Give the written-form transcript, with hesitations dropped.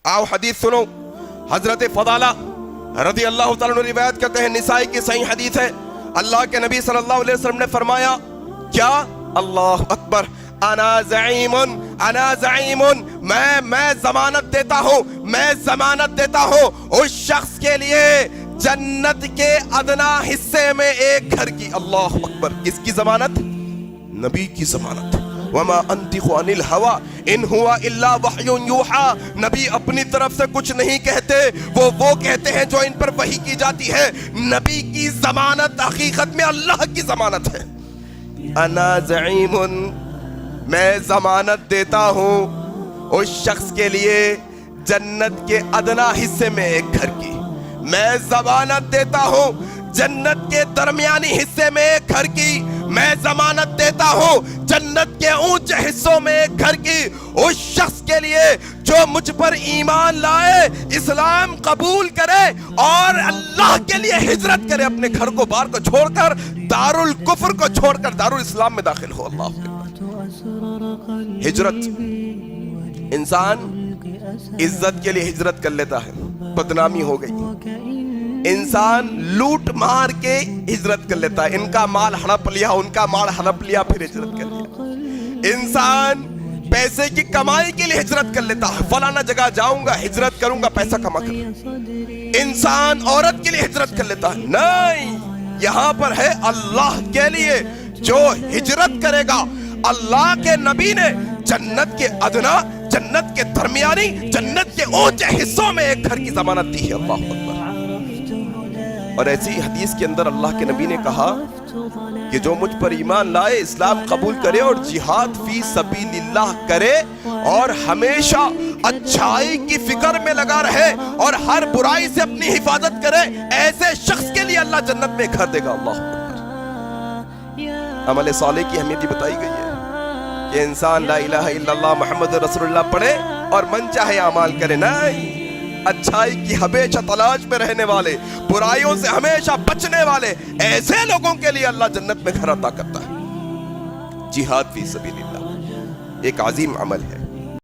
आओ हदीस सुनो। हजरत फदाला रज़ी अल्लाह तआला अन्हु रिवायत करते हैं, निसाई की सही हदीस है, अल्लाह के नबी सल्लल्लाहु अलैहि वसल्लम ने फरमाया, क्या? अल्लाह अकबर, अना ज़ईमुन, मैं जमानत देता हूँ, मैं जमानत देता हूँ उस शख्स के लिए जन्नत के अदना हिस्से में एक घर की। अल्लाह अकबर, किसकी जमानत? नबी की जमानत। वमा अंतिकु अनिल हवा इन हुआ इल्ला वह्युन यूहा। नबी अपनी तरफ से कुछ नहीं कहते, वो कहते हैं जो इन पर वही की जाती है। नबी की जमानत हकीकत में अल्लाह की जमानत है। अना ज़ईमुन, मैं जमानत देता हूँ उस शख्स के लिए जन्नत के अदना हिस्से में एक घर की। मैं जमानत देता हूँ जन्नत के दरमियानी हिस्से में एक घर की। मैं जमानत देता हूँ जन्नत के ऊंचे हिस्सों में एक घर की उस शख्स के लिए जो मुझ पर ईमान लाए, इस्लाम कबूल करे और अल्लाह के लिए हिजरत करे, अपने घर को बाहर को छोड़कर, दारुल कुफ्र को छोड़कर दारुल इस्लाम में दाखिल हो। अल्लाह हिजरत, इंसान इज्जत के लिए हिजरत कर लेता है, बदनामी हो गई। इंसान लूट मार के हिजरत कर लेता है, इनका माल हड़प लिया, उनका माल हड़प लिया, फिर हिजरत कर लिया। इंसान पैसे की कमाई के लिए हिजरत कर लेता है, फलाना जगह जाऊंगा, हिजरत करूंगा, पैसा कमा कर। इंसान औरत के लिए हिजरत कर लेता है, नहीं, यहां पर है अल्लाह के लिए। जो हिजरत करेगा, अल्लाह के नबी ने जन्नत के अदना, जन्नत के दरमियानी, जन्नत के ऊंचे हिस्सों में एक घर की जमानत दी है। अल्लाह अकबर। और ऐसी हदीस के अंदर अल्लाह के नबी ने कहा कि जो मुझ पर ईमान लाए, इस्लाम कबूल करे और जिहाद फी सबीलिल्लाह करे और हमेशा अच्छाई की फिक्र में लगा रहे और हर बुराई से अपनी हिफाजत करे, ऐसे शख्स के लिए अल्लाह जन्नत में घर देगा। अल्लाह अकबर। अमल सालेह की अहमियत बताई गई है कि इंसान ला इलाहा इल्लल्लाह मुहम्मद रसूलुल्लाह पढ़े और मन चाहे अमाल करे, नहीं, अच्छाई की हमेशा तलाश में रहने वाले, बुराइयों से हमेशा बचने वाले, ऐसे लोगों के लिए अल्लाह जन्नत में घर अता करता है। जिहाद फी सबीलिल्लाह एक अजीम अमल है।